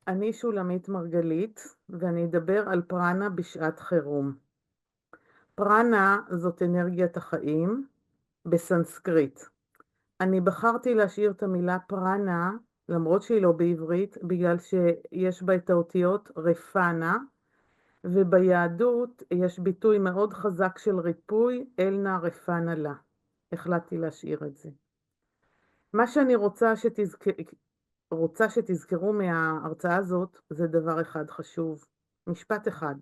אני שולמית מרגלית, ואני אדבר על פרנה בשעת חירום. פרנה זאת אנרגיית החיים בסנסקריט. אני בחרתי להשאיר את המילה פרנה, למרות שהיא לא בעברית, בגלל שיש בה את האותיות רפנה, וביהדות יש ביטוי מאוד חזק של ריפוי, אלנה רפנה לה. החלטתי להשאיר את זה. מה שאני רוצה שתזכרו מההרצאה הזאת זה דבר אחד חשוב, משפט אחד.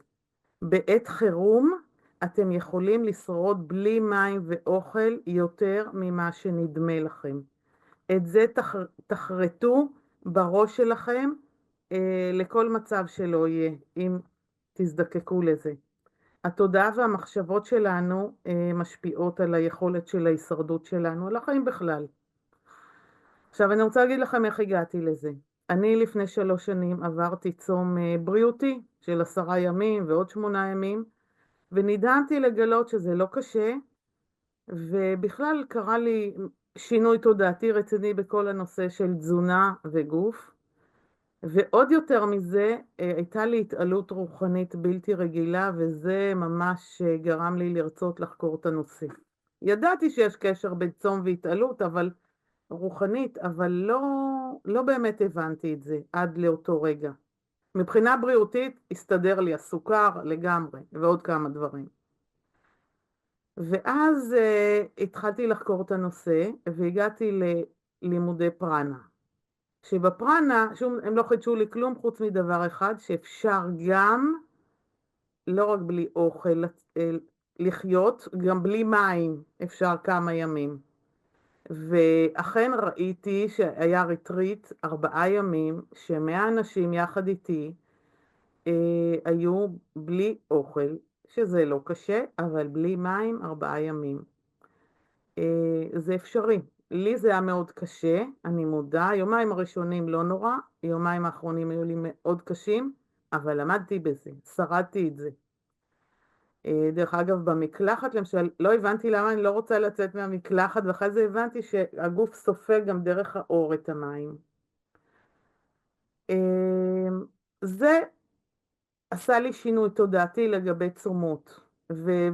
בעת חירום אתם יכולים לשרוד בלי מים ואוכל יותר ממה שנדמה לכם. את זה תחרטו בראש שלכם לכל מצב שלא יהיה, אם תזדקקו לזה. התודעה והמחשבות שלנו משפיעות על היכולת של ההישרדות שלנו, על החיים בכלל. עכשיו אני רוצה להגיד לכם איך הגעתי לזה. אני לפני 3 שנים עברתי צום בריאותי של 10 ימים ועוד 8 ימים, ונדהמתי לגלות שזה לא קשה, ובכלל קרה לי שינוי תודעתי רציני בכל הנושא של תזונה וגוף, ועוד יותר מזה הייתה לי התעלות רוחנית בלתי רגילה, וזה ממש גרם לי לרצות לחקור את הנושא. ידעתי שיש קשר בין צום והתעלות, אבל רוחנית, אבל לא באמת הבנתי את זה עד לאותו רגע. מבחינה בריאותית הסתדר לי הסוכר לגמרי, ועוד כמה דברים. ואז התחלתי לחקור את הנושא, והגעתי ללימודי פרנה. שבפרנה, שום, הם לא חידשו לי כלום חוץ מדבר אחד, שאפשר גם, לא רק בלי אוכל, לחיות, גם בלי מים אפשר כמה ימים. ואכן ראיתי שהיה ריטריט 4 ימים, ש100 אנשים יחד איתי היו בלי אוכל, שזה לא קשה, אבל בלי מים 4 ימים. זה אפשרי. לי זה היה מאוד קשה, אני מודה. יומיים הראשונים לא נורא, יומיים האחרונים היו לי מאוד קשים, אבל למדתי בזה, שרדתי את זה. דרך אגב, במקלחת למשל, לא הבנתי למה אני לא רוצה לצאת מהמקלחת, ואחרי זה הבנתי שהגוף סופג גם דרך האור את המים. זה עשה לי שינוי תודעתי לגבי צומות,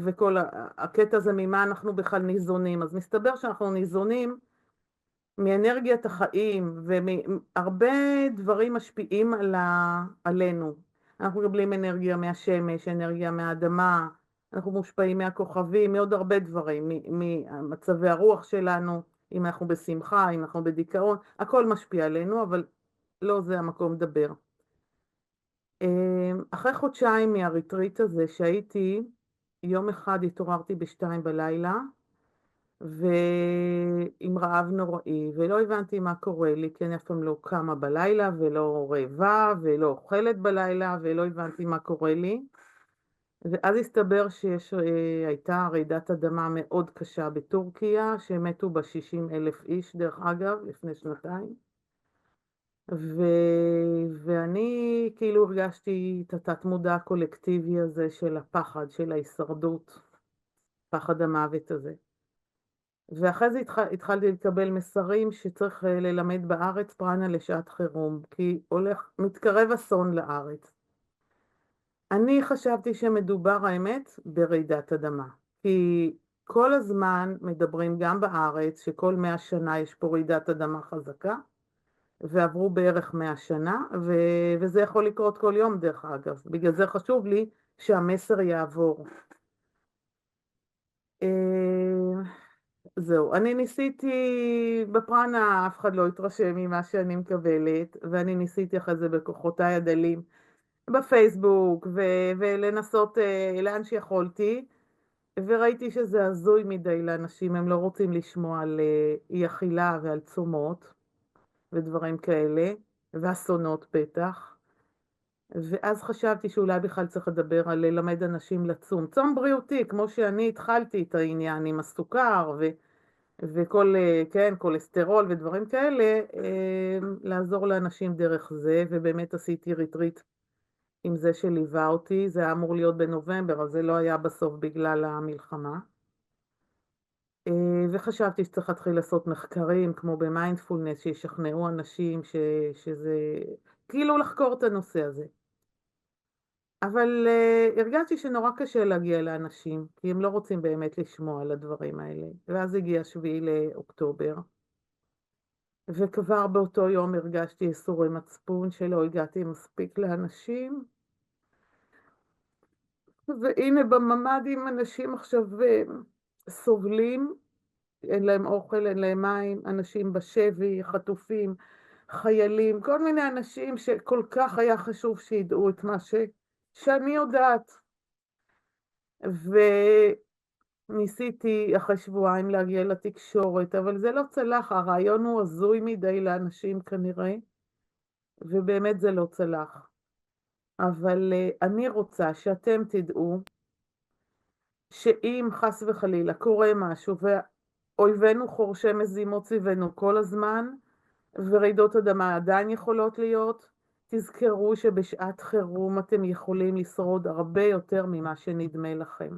וכל הקטע הזה ממה אנחנו בכלל ניזונים. אז מסתבר שאנחנו ניזונים מאנרגיית החיים, והרבה דברים משפיעים עלינו. אנחנו מקבלים אנרגיה מהשמש, אנרגיה מהאדמה, אנחנו מושפעים מהכוכבים, מעוד הרבה דברים, ממצבי הרוח שלנו, אם אנחנו בשמחה, אם אנחנו בדיכאון, הכל משפיע עלינו, אבל לא זה המקום לדבר. אחרי חודשיים מהריטריט הזה שהייתי, יום אחד התעוררתי ב2 בלילה, ועם רעב נוראי, ולא הבנתי מה קורה לי, כי אני אף פעם לא קמה בלילה, ולא רעבה, ולא אוכלת בלילה, ולא הבנתי מה קורה לי. ואז הסתבר שהייתה רעידת אדמה מאוד קשה בטורקיה, שמתו בה 60,000 איש, דרך אגב, לפני 2 שנתיים. ואני כאילו הרגשתי את התת מודע הקולקטיבי הזה של הפחד, של ההישרדות, פחד המוות הזה. ואחרי זה התחלתי לקבל מסרים שצריך ללמד בארץ פרנה לשעת חירום, כי מתקרב אסון לארץ. אני חשבתי שמדובר האמת ברעידת אדמה, כי כל הזמן מדברים גם בארץ שכל 100 שנה יש פה רעידת אדמה חזקה, ועברו בערך 100 שנה, וזה יכול לקרות כל יום דרך אגב. בגלל זה חשוב לי שהמסר יעבור. זהו, אני ניסיתי בפרנה, אף אחד לא התרשם ממה שאני מקבלת, ואני ניסיתי אחרי זה בכוחותיי הדלים בפייסבוק, ולנסות לאן שיכולתי, וראיתי שזה הזוי מדי לאנשים, הם לא רוצים לשמוע על אי אכילה ועל צומות ודברים כאלה, ואסונות בטח. ואז חשבתי שאולי בכלל צריך לדבר על ללמד אנשים לצום. צום בריאותי, כמו שאני התחלתי את העניין עם הסוכר וכל, כן, כולסטרול ודברים כאלה, לעזור לאנשים דרך זה, ובאמת עשיתי ריטריט עם זה שליווה אותי. זה היה אמור להיות בנובמבר, אז זה לא היה בסוף בגלל המלחמה. וחשבתי שצריך להתחיל לעשות מחקרים כמו במיינדפולנס, שישכנעו אנשים שזה כאילו לחקור את הנושא הזה. אבל הרגשתי שנורא קשה להגיע לאנשים, כי הם לא רוצים באמת לשמוע על הדברים האלה. ואז הגיע 7 לאוקטובר, וכבר באותו יום הרגשתי ייסורי מצפון שלא הגעתי מספיק לאנשים. והנה בממ"דים אנשים עכשיו סובלים, אין להם אוכל, אין להם מים, אנשים בשבי, חטופים, חיילים, כל מיני אנשים שכל כך היה חשוב שידעו את מה שאני יודעת. וניסיתי אחרי שבועיים להגיע לתקשורת, אבל זה לא צלח, הרעיון הוא הזוי מדי לאנשים כנראה, ובאמת זה לא צלח. אבל אני רוצה שאתם תדעו שאם חס וחלילה קורה משהו ואויבינו חורשי מזימות סביבנו כל הזמן, ורעידות אדמה עדיין יכולות להיות, תזכרו שבשעת חירום אתם יכולים לשרוד הרבה יותר ממה שנדמה לכם.